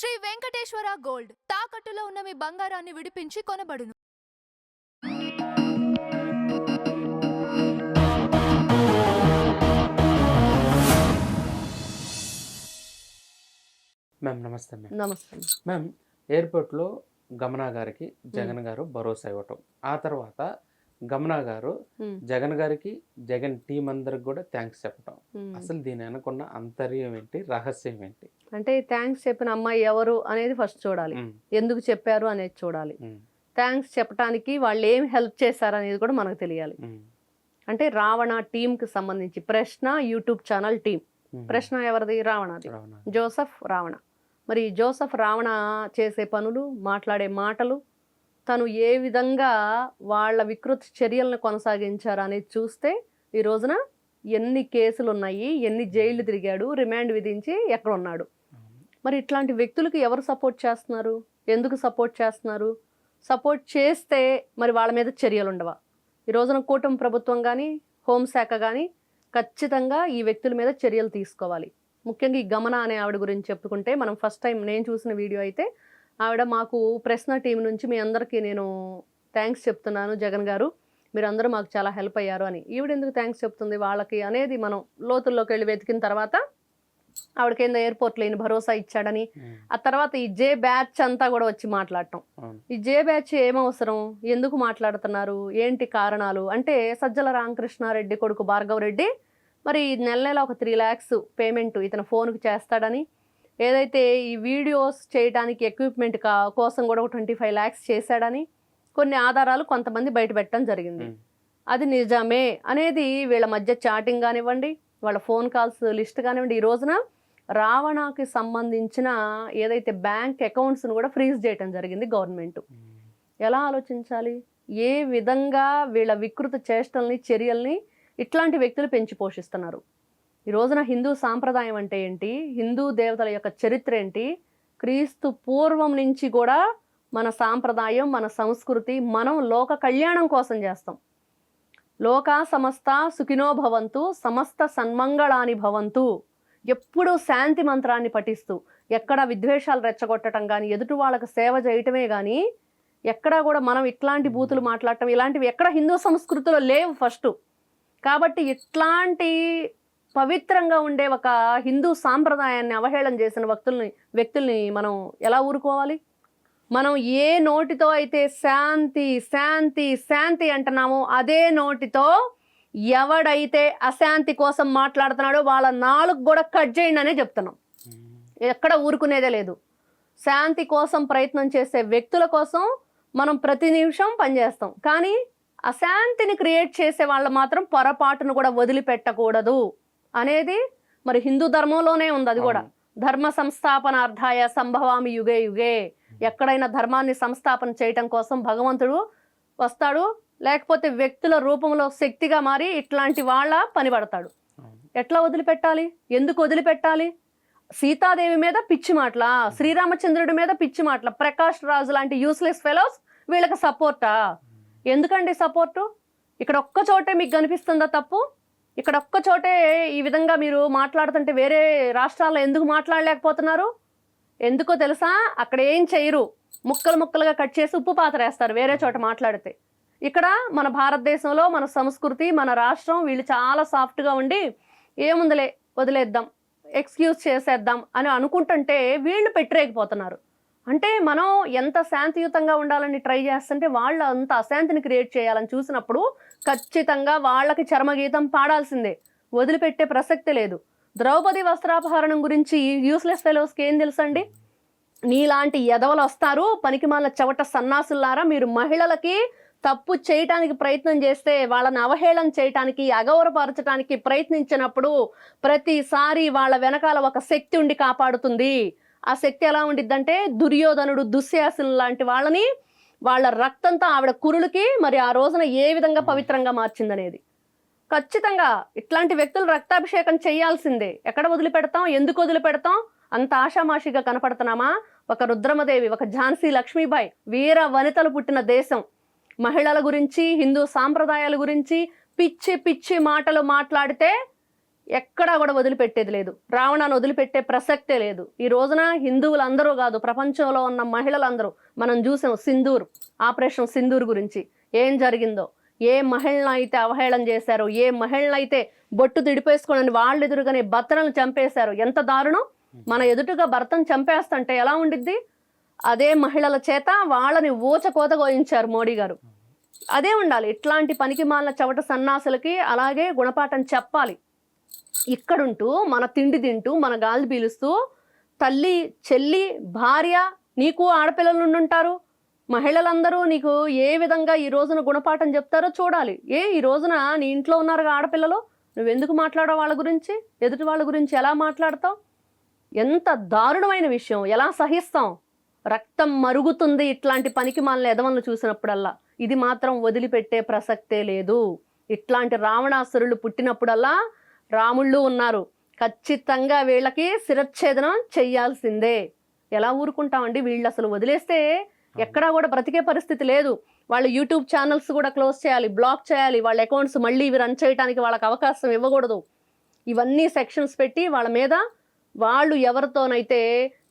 Shri Venkateswara gold తాకట్టులో ఉన్న మీ బంగారాన్ని విడిపించి కొనబడును. మ్యామ్ నమస్తే మ్యామ్. నమస్తే. మ్యామ్, ఎయిర్పోర్ట్లో గమనా గారికి జగన్ గారు భరోసా ఇవ్వటం, ఆ తర్వాత గమనా గారు జగన్ గారికి జగన్ టీం అందరికి కూడా థ్యాంక్స్ చెప్పటం, అసలు దీని వెనకున్న అంతర్యం ఏంటి, రహస్యం ఏంటి? అంటే థ్యాంక్స్ చెప్పిన అమ్మాయి ఎవరు అనేది ఫస్ట్ చూడాలి, ఎందుకు చెప్పారు అనేది చూడాలి. థ్యాంక్స్ చెప్పడానికి వాళ్ళు ఏం హెల్ప్ చేశారు అనేది కూడా మనకు తెలియాలి. అంటే రావణ టీంకి సంబంధించి ప్రశ్న యూట్యూబ్ ఛానల్ టీం. ప్రశ్న ఎవరిది? రావణది, జోసెఫ్ రావణ. మరి జోసెఫ్ రావణ చేసే పనులు, మాట్లాడే మాటలు, తను ఏ విధంగా వాళ్ళ వికృత చర్యలను కొనసాగించారు అనేది చూస్తే ఈ రోజున ఎన్ని కేసులు ఉన్నాయి, ఎన్ని జైళ్ళు తిరిగాడు, రిమాండ్ విధించి ఎక్కడ ఉన్నాడు. మరి ఇట్లాంటి వ్యక్తులకు ఎవరు సపోర్ట్ చేస్తున్నారు, ఎందుకు సపోర్ట్ చేస్తున్నారు? సపోర్ట్ చేస్తే మరి వాళ్ళ మీద చర్యలు ఉండవా? ఈ రోజున కూటమి ప్రభుత్వం కానీ హోంశాఖ కానీ ఖచ్చితంగా ఈ వ్యక్తుల మీద చర్యలు తీసుకోవాలి. ముఖ్యంగా ఈ గమన అనే ఆవిడ గురించి చెప్పుకుంటే, మనం ఫస్ట్ టైం నేను చూసిన వీడియో అయితే ఆవిడ మాకు ప్రశ్న టీం నుంచి మీ అందరికీ నేను థ్యాంక్స్ చెప్తున్నాను జగన్ గారు, మీరందరూ మాకు చాలా హెల్ప్ అయ్యారు అని. ఈవిడ ఎందుకు థ్యాంక్స్ చెప్తుంది వాళ్ళకి అనేది మనం లోతుల్లోకి వెళ్ళి వెతికిన తర్వాత ఆవిడకి ఏందో ఎయిర్పోర్ట్లో ఈయన భరోసా ఇచ్చాడని, ఆ తర్వాత ఈ జే బ్యాచ్ అంతా కూడా వచ్చి మాట్లాడటం. ఈ జే బ్యాచ్ ఏమవసరం, ఎందుకు మాట్లాడుతున్నారు, ఏంటి కారణాలు అంటే, సజ్జల రామకృష్ణారెడ్డి కొడుకు భార్గవ్ రెడ్డి మరి నెల నెల ఒక 3 lakhs పేమెంట్ ఇతను ఫోన్కి చేస్తాడని, ఏదైతే ఈ వీడియోస్ చేయడానికి ఎక్విప్మెంట్ కోసం కూడా ఒక 25 lakhs చేశాడని కొన్ని ఆధారాలు కొంతమంది బయట పెట్టడం జరిగింది. అది నిజమే అనేది వీళ్ళ మధ్య చాటింగ్ కానివ్వండి, వాళ్ళ ఫోన్ కాల్స్ లిస్ట్ కానివ్వండి. ఈ రోజున రావణకి సంబంధించిన ఏదైతే బ్యాంక్ అకౌంట్స్ను కూడా ఫ్రీజ్ చేయడం జరిగింది గవర్నమెంట్. ఎలా ఆలోచించాలి? ఏ విధంగా వీళ్ళ వికృత చేష్టల్ని, చర్యల్ని ఇట్లాంటి వ్యక్తులు పెంచి పోషిస్తున్నారు. ఈ రోజున హిందూ సాంప్రదాయం అంటే ఏంటి, హిందూ దేవతల యొక్క చరిత్ర ఏంటి, క్రీస్తు పూర్వం నుంచి కూడా మన సాంప్రదాయం, మన సంస్కృతి, మనం లోక కళ్యాణం కోసం చేస్తాం. లోకా సమస్త సుఖినో భవంతు, సమస్త సన్మంగళాని భవంతు. ఎప్పుడూ శాంతి మంత్రాన్ని పఠిస్తూ, ఎక్కడ విద్వేషాలు రెచ్చగొట్టడం కానీ, ఎదుటి వాళ్ళకి సేవ చేయటమే కానీ, ఎక్కడా కూడా మనం ఇట్లాంటి బూతులు మాట్లాడటం ఇలాంటివి ఎక్కడ హిందూ సంస్కృతిలో లేవు ఫస్ట్. కాబట్టి ఇట్లాంటి పవిత్రంగా ఉండే ఒక హిందూ సాంప్రదాయాన్ని అవహేళన చేసిన వ్యక్తుల్ని మనం ఎలా ఊరుకోవాలి? మనం ఏ నోటితో అయితే శాంతి శాంతి శాంతి అంటున్నామో అదే నోటితో ఎవడైతే అశాంతి కోసం మాట్లాడుతున్నాడో వాళ్ళ నాలుగు కూడా కట్ చేయండి అనే చెప్తున్నాం. ఎక్కడ ఊరుకునేదే లేదు. శాంతి కోసం ప్రయత్నం చేసే వ్యక్తుల కోసం మనం ప్రతి నిమిషం పనిచేస్తాం, కానీ అశాంతిని క్రియేట్ చేసే వాళ్ళు మాత్రం పొరపాటును కూడా వదిలిపెట్టకూడదు అనేది మరి హిందూ ధర్మంలోనే ఉంది. అది కూడా ధర్మ సంస్థాపనార్థాయ సంభవామి యుగే యుగే. ఎక్కడైనా ధర్మాన్ని సంస్థాపన చేయటం కోసం భగవంతుడు వస్తాడు, లేకపోతే వ్యక్తుల రూపంలో శక్తిగా మారి ఇట్లాంటి వాళ్ళ పని పడతాడు. ఎట్లా వదిలిపెట్టాలి, ఎందుకు వదిలిపెట్టాలి? సీతాదేవి మీద పిచ్చి మాటల, శ్రీరామచంద్రుడి మీద పిచ్చి మాటల, ప్రకాష్ రాజు లాంటి యూస్లెస్ ఫెలోస్ వీళ్ళకి సపోర్టా? ఎందుకండి సపోర్టు? ఇక్కడ ఒక్క చోటే మీకు కనిపిస్తుందా తప్పు? ఇక్కడ ఒక్క చోటే ఈ విధంగా మీరు మాట్లాడుతుంటే వేరే రాష్ట్రాల్లో ఎందుకు మాట్లాడలేకపోతున్నారు? ఎందుకో తెలుసా? అక్కడ ఏం చేయరు, ముక్కలు ముక్కలుగా కట్ చేసి ఉప్పు పాతరేస్తారు వేరే చోట మాట్లాడితే. ఇక్కడ మన భారతదేశంలో మన సంస్కృతి, మన రాష్ట్రం, వీళ్ళు చాలా సాఫ్ట్గా ఉండి ఏముందిలే వదిలేద్దాం, ఎక్స్క్యూజ్ చేసేద్దాం అని అనుకుంటుంటే వీళ్ళు పెట్టరేకపోతున్నారు. అంటే మనం ఎంత శాంతియుతంగా ఉండాలని ట్రై చేస్తుంటే వాళ్ళు అంత అశాంతిని క్రియేట్ చేయాలని చూసినప్పుడు ఖచ్చితంగా వాళ్ళకి చర్మగీతం పాడాల్సిందే, వదిలిపెట్టే ప్రసక్తి లేదు. ద్రౌపది వస్త్రాపహరణం గురించి యూస్లెస్ ఫెలోస్కి ఏం తెలుసండి? నీలాంటి ఎదవలు వస్తారు, పనికిమాల చవట సన్నాసులారా, మీరు మహిళలకి తప్పు చేయటానికి ప్రయత్నం చేస్తే, వాళ్ళని అవహేళన చేయటానికి, అగౌరవపరచడానికి ప్రయత్నించినప్పుడు ప్రతిసారి వాళ్ళ వెనకాల ఒక శక్తి ఉండి కాపాడుతుంది. ఆ శక్తి ఎలా ఉండిద్దంటే, దుర్యోధనుడు, దుశ్శాసనులు లాంటి వాళ్ళని వాళ్ళ రక్తంతో ఆవిడ కురులకి మరి ఆ రోజున ఏ విధంగా పవిత్రంగా మార్చిందనేది. ఖచ్చితంగా ఇట్లాంటి వ్యక్తులు రక్తాభిషేకం చేయాల్సిందే. ఎక్కడ వదిలిపెడతాం, ఎందుకు వదిలిపెడతాం? అంత ఆషామాషిగా కనపడుతున్నామా? ఒక రుద్రమదేవి, ఒక ఝాన్సీ లక్ష్మీబాయి వీర వనితలు పుట్టిన దేశం. మహిళల గురించి, హిందూ సాంప్రదాయాల గురించి పిచ్చి పిచ్చి మాటలు మాట్లాడితే ఎక్కడా కూడా వదిలిపెట్టేది లేదు. రావణాన్ని వదిలిపెట్టే ప్రసక్తే లేదు. ఈ రోజున హిందువులందరూ కాదు, ప్రపంచంలో ఉన్న మహిళలందరూ మనం చూసాం సింధూర్, ఆపరేషన్ సింధూర్ గురించి ఏం జరిగిందో, ఏ మహిళను అయితే అవహేళన చేశారో, ఏ మహిళను అయితే బొట్టు తిడిపేసుకోనని వాళ్ళు ఎదురుగానే భర్తలను చంపేశారు. ఎంత దారుణం! మన ఎదుటుగా భర్తను చంపేస్తుంటే ఎలా ఉండిద్ది? అదే మహిళల చేత వాళ్ళని ఊచకోత కోయించారు మోడీ గారు. అదే ఉండాలి. ఇట్లాంటి పనికిమాలిన చవట సన్నాసులకి అలాగే గుణపాఠం చెప్పాలి. ఇక్కడుంటూ మన తిండి తింటూ మన గాలి పీలుస్తూ తల్లి, చెల్లి, భార్య, నీకు ఆడపిల్లలు ఉండుంటారు, మహిళలందరూ నీకు ఏ విధంగా ఈ రోజున గుణపాఠం చెప్తారో చూడాలి. ఈ రోజున నీ ఇంట్లో ఉన్నారుగా ఆడపిల్లలు, నువ్వెందుకు మాట్లాడవు వాళ్ళ గురించి? ఎదుటి వాళ్ళ గురించి ఎలా మాట్లాడతావు? ఎంత దారుణమైన విషయం! ఎలా సహిస్తాం? రక్తం మరుగుతుంది ఇట్లాంటి పనికి మాలిన ఎదవలను చూసినప్పుడల్లా. ఇది మాత్రం వదిలిపెట్టే ప్రసక్తే లేదు. ఇట్లాంటి రావణాసురులు పుట్టినప్పుడల్లా రాముళ్ళు ఉన్నారు. ఖచ్చితంగా వీళ్ళకి శిరచ్ఛేదనం చెయ్యాల్సిందే. ఎలా ఊరుకుంటామండి? వీళ్ళు అసలు వదిలేస్తే ఎక్కడా కూడా బ్రతికే పరిస్థితి లేదు. వాళ్ళ యూట్యూబ్ ఛానల్స్ కూడా క్లోజ్ చేయాలి, బ్లాక్ చేయాలి. వాళ్ళ అకౌంట్స్ మళ్ళీ ఇవి రన్ చేయడానికి వాళ్ళకి అవకాశం ఇవ్వకూడదు. ఇవన్నీ సెక్షన్స్ పెట్టి వాళ్ళ మీద వాళ్ళు ఎవరితోనైతే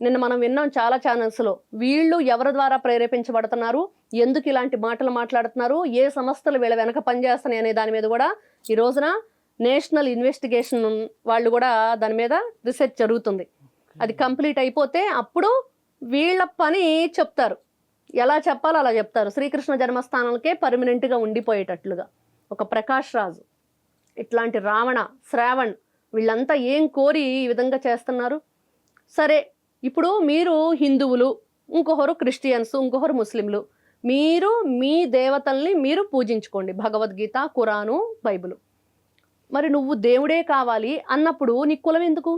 నిన్న మనం విన్నాం చాలా ఛానల్స్లో, వీళ్ళు ఎవరి ద్వారా ప్రేరేపించబడుతున్నారు, ఎందుకు ఇలాంటి మాటలు మాట్లాడుతున్నారు, ఏ సంస్థలు వీళ్ళ వెనక పనిచేస్తున్నాయి అనే దాని మీద కూడా ఈ రోజున నేషనల్ ఇన్వెస్టిగేషన్ వాళ్ళు కూడా దాని మీద రీసెర్చ్ జరుగుతుంది. అది కంప్లీట్ అయిపోతే అప్పుడు వీళ్ళ పని చెప్తారు. ఎలా చెప్పాలో అలా చెప్తారు. శ్రీకృష్ణ జన్మస్థానాలకే పర్మనెంట్గా ఉండిపోయేటట్లుగా ఒక ప్రకాష్ రాజు, ఇట్లాంటి రావణ, శ్రావణ్, వీళ్ళంతా ఏం కోరి ఈ విధంగా చేస్తున్నారు? సరే, ఇప్పుడు మీరు హిందువులు, ఇంకొకరు క్రిస్టియన్స్, ఇంకొకరు ముస్లింలు, మీరు మీ దేవతల్ని మీరు పూజించుకోండి, భగవద్గీత, ఖురాను, బైబిల్. మరి నువ్వు దేవుడే కావాలి అన్నప్పుడు నీకు కులం ఎందుకు?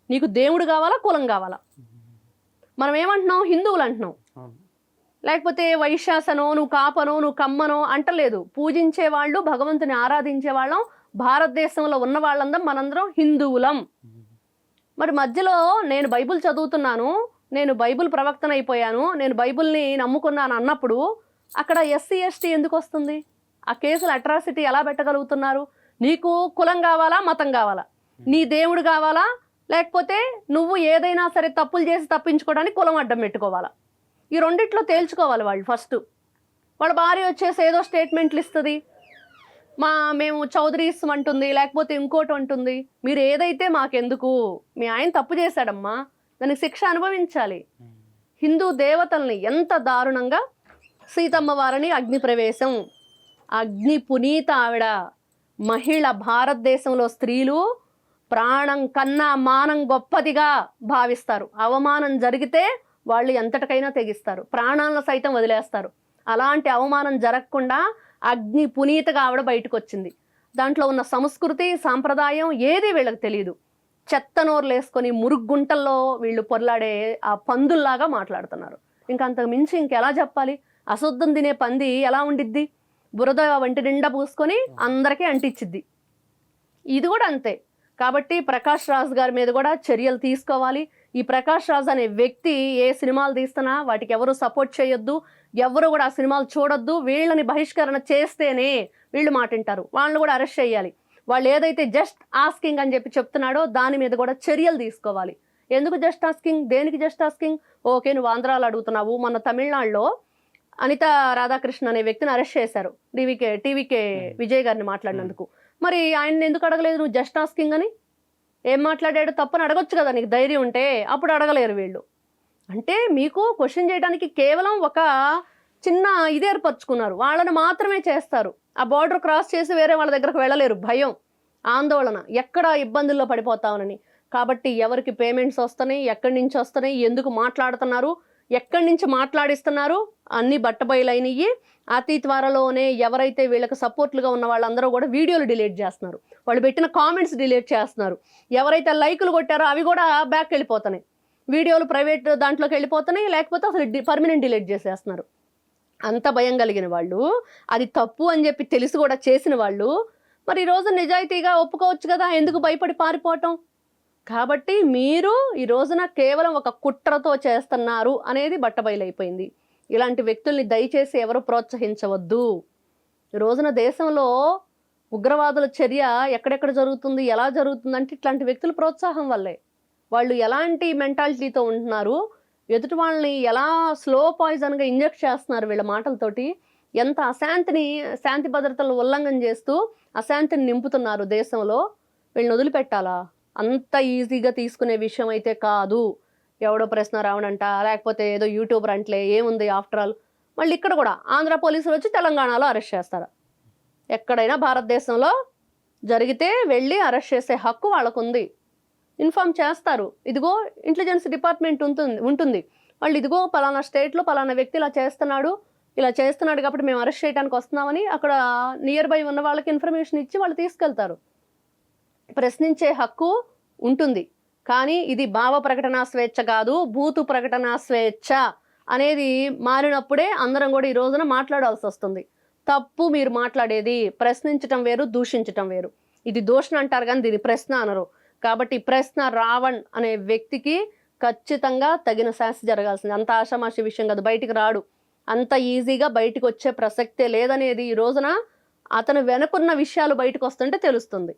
నీకు దేవుడు కావాలా, కులం కావాలా? మనం ఏమంటున్నాం? హిందువులు అంటున్నాం. లేకపోతే వైశ్యాసనో, నువ్వు కాపనో, నువ్వు కమ్మనో అంటలేదు. పూజించే వాళ్ళు, భగవంతుని ఆరాధించే వాళ్ళం, భారతదేశంలో ఉన్న వాళ్ళందరం మనందరం హిందువులం. మరి మధ్యలో నేను బైబిల్ చదువుతున్నాను, నేను బైబిల్ ప్రవక్తన అయిపోయాను, నేను బైబిల్ని నమ్ముకున్నాను అన్నప్పుడు అక్కడ ఎస్సీ ఎస్టీ ఎందుకు వస్తుంది? ఆ కేసులు అట్రాసిటీ ఎలా పెట్టగలుగుతున్నారు? నీకు కులం కావాలా, మతం కావాలా? నీ దేవుడు కావాలా, లేకపోతే నువ్వు ఏదైనా సరే తప్పులు చేసి తప్పించుకోవడానికి కులం అడ్డం పెట్టుకోవాలా? ఈ రెండిట్లో తేల్చుకోవాలి వాళ్ళు ఫస్ట్. వాళ్ళ భార్య వచ్చేసి ఏదో స్టేట్మెంట్లు ఇస్తుంది, మేము చౌదరీస్ అంటుంది, లేకపోతే ఇంకోటి అంటుంది. మీరు ఏదైతే మాకెందుకు? మీ ఆయన తప్పు చేశాడమ్మా, దానికి శిక్ష అనుభవించాలి. హిందూ దేవతల్ని ఎంత దారుణంగా, సీతమ్మ వారిని అగ్ని ప్రవేశం, అగ్ని పునీత ఆవిడ మహిళ, భారతదేశంలో స్త్రీలు ప్రాణం కన్నా మానం గొప్పదిగా భావిస్తారు. అవమానం జరిగితే వాళ్ళు ఎంతటికైనా తెగిస్తారు, ప్రాణాలను సైతం వదిలేస్తారు. అలాంటి అవమానం జరగకుండా అగ్ని పునీతగా ఆవిడ బయటకు వచ్చింది. దాంట్లో ఉన్న సంస్కృతి, సాంప్రదాయం ఏది వీళ్ళకి తెలియదు. చెత్త నోర్లు వేసుకొని మురుగుంటల్లో వీళ్ళు పొర్లాడే ఆ పందుల్లాగా మాట్లాడుతున్నారు. ఇంకంతకు మించి ఇంకెలా చెప్పాలి? అశుద్ధం తినే పంది ఎలా ఉండిద్ది? బురద వంటి నిండా పూసుకొని అందరికీ అంటించిద్ది. ఇది కూడా అంతే. కాబట్టి ప్రకాష్ రాజ్ గారి మీద కూడా చర్యలు తీసుకోవాలి. ఈ ప్రకాష్ రాజ్ అనే వ్యక్తి ఏ సినిమాలు తీస్తున్నా వాటికి ఎవరు సపోర్ట్ చేయొద్దు, ఎవరు కూడా ఆ సినిమాలు చూడొద్దు. వీళ్ళని బహిష్కరణ చేస్తేనే వీళ్ళు మాట వింటారు. వాళ్ళని కూడా అరెస్ట్ చేయాలి. వాళ్ళు ఏదైతే జస్ట్ ఆస్కింగ్ అని చెప్తున్నాడో దాని మీద కూడా చర్యలు తీసుకోవాలి. ఎందుకు జస్ట్ ఆస్కింగ్? దేనికి జస్ట్ ఆస్కింగ్? ఓకే, నువ్వు ఆంధ్రాలో అడుగుతున్నావు. మన తమిళనాడులో అనిత రాధాకృష్ణ అనే వ్యక్తిని అరెస్ట్ చేశారు, టీవీకే విజయ్ గారిని మాట్లాడినందుకు. మరి ఆయన్ని ఎందుకు అడగలేదు నువ్వు జస్ట్ ఆస్కింగ్ అని? ఏం మాట్లాడాడు తప్పని అడగొచ్చు కదా, నీకు ధైర్యం ఉంటే. అప్పుడు అడగలేరు వీళ్ళు. అంటే మీకు క్వశ్చన్ చేయడానికి కేవలం ఒక చిన్న ఇది ఏర్పరచుకున్నారు, వాళ్ళని మాత్రమే చేస్తారు. ఆ బార్డర్ క్రాస్ చేసి వేరే వాళ్ళ దగ్గరకు వెళ్ళలేరు. భయం, ఆందోళన, ఎక్కడ ఇబ్బందుల్లో పడిపోతామని. కాబట్టి ఎవరికి పేమెంట్స్ వస్తున్నాయి, ఎక్కడి నుంచి వస్తున్నాయి, ఎందుకు మాట్లాడుతున్నారు, ఎక్కడి నుంచి మాట్లాడిస్తున్నారు, అన్ని బట్టబయలైనవి. అతి త్వరలోనే ఎవరైతే వీళ్ళకి సపోర్ట్లుగా ఉన్న వాళ్ళందరూ కూడా వీడియోలు డిలీట్ చేస్తున్నారు, వాళ్ళు పెట్టిన కామెంట్స్ డిలీట్ చేస్తున్నారు. ఎవరైతే లైకులు కొట్టారో అవి కూడా బ్యాక్ వెళ్ళిపోతున్నాయి, వీడియోలు ప్రైవేట్ దాంట్లోకి వెళ్ళిపోతున్నాయి, లేకపోతే అసలు పర్మనెంట్ డిలీట్ చేసేస్తున్నారు. అంత భయం కలిగిన వాళ్ళు, అది తప్పు అని చెప్పి తెలిసి కూడా చేసిన వాళ్ళు మరి ఈరోజు నిజాయితీగా ఒప్పుకోవచ్చు కదా, ఎందుకు భయపడి పారిపోవటం? కాబట్టి మీరు ఈ రోజున కేవలం ఒక కుట్రతో చేస్తున్నారు అనేది బట్టబయలైపోయింది. ఇలాంటి వ్యక్తుల్ని దయచేసి ఎవరు ప్రోత్సహించవద్దు. ఈ రోజున దేశంలో ఉగ్రవాదుల చర్య ఎక్కడెక్కడ జరుగుతుంది, ఎలా జరుగుతుంది అంటే ఇట్లాంటి వ్యక్తుల ప్రోత్సాహం వల్లే. వాళ్ళు ఎలాంటి మెంటాలిటీతో ఉంటున్నారు, ఎదుటి వాళ్ళని ఎలా స్లో పాయిజన్గా ఇంజెక్ట్ చేస్తున్నారు వీళ్ళ మాటలతోటి, ఎంత శాంతి భద్రతలు ఉల్లంఘన చేస్తూ అశాంతిని నింపుతున్నారు దేశంలో. వీళ్ళని వదిలిపెట్టాలా? అంత ఈజీగా తీసుకునే విషయం అయితే కాదు. ఎవడో ప్రశ్న రావడంట, లేకపోతే ఏదో యూట్యూబర్ అంటలే, ఏముంది ఆఫ్టర్ ఆల్. మళ్ళీ ఇక్కడ కూడా ఆంధ్ర పోలీసులు వచ్చి తెలంగాణలో అరెస్ట్ చేస్తారు. ఎక్కడైనా భారతదేశంలో జరిగితే వెళ్ళి అరెస్ట్ చేసే హక్కు వాళ్ళకు ఉంది. ఇన్ఫామ్ చేస్తారు, ఇదిగో ఇంటెలిజెన్స్ డిపార్ట్మెంట్ ఉంటుంది, వాళ్ళు ఇదిగో పలానా స్టేట్లో పలానా వ్యక్తి ఇలా చేస్తున్నాడు కాబట్టి మేము అరెస్ట్ చేయడానికి వస్తున్నామని అక్కడ నియర్ బై ఉన్న వాళ్ళకి ఇన్ఫర్మేషన్ ఇచ్చి వాళ్ళు తీసుకెళ్తారు. ప్రశ్నించే హక్కు ఉంటుంది. కానీ ఇది భావ ప్రకటన స్వేచ్ఛ కాదు, బూతు ప్రకటన స్వేచ్ఛ అనేది మారినప్పుడే అందరం కూడా ఈ రోజున మాట్లాడాల్సి వస్తుంది. తప్పు మీరు మాట్లాడేది. ప్రశ్నించటం వేరు, దూషించటం వేరు. ఇది దూషణ అంటారు కానీ దీని ప్రశ్న అనరు. కాబట్టి ప్రశ్న రావణ్ అనే వ్యక్తికి ఖచ్చితంగా తగిన శాస్తి జరగాల్సింది. అంత ఆషామాషి విషయం కాదు, బయటికి రాడు. అంత ఈజీగా బయటికి వచ్చే ప్రసక్తే లేదనేది ఈ రోజున అతను వెనుకున్న విషయాలు బయటకు వస్తుంటే తెలుస్తుంది.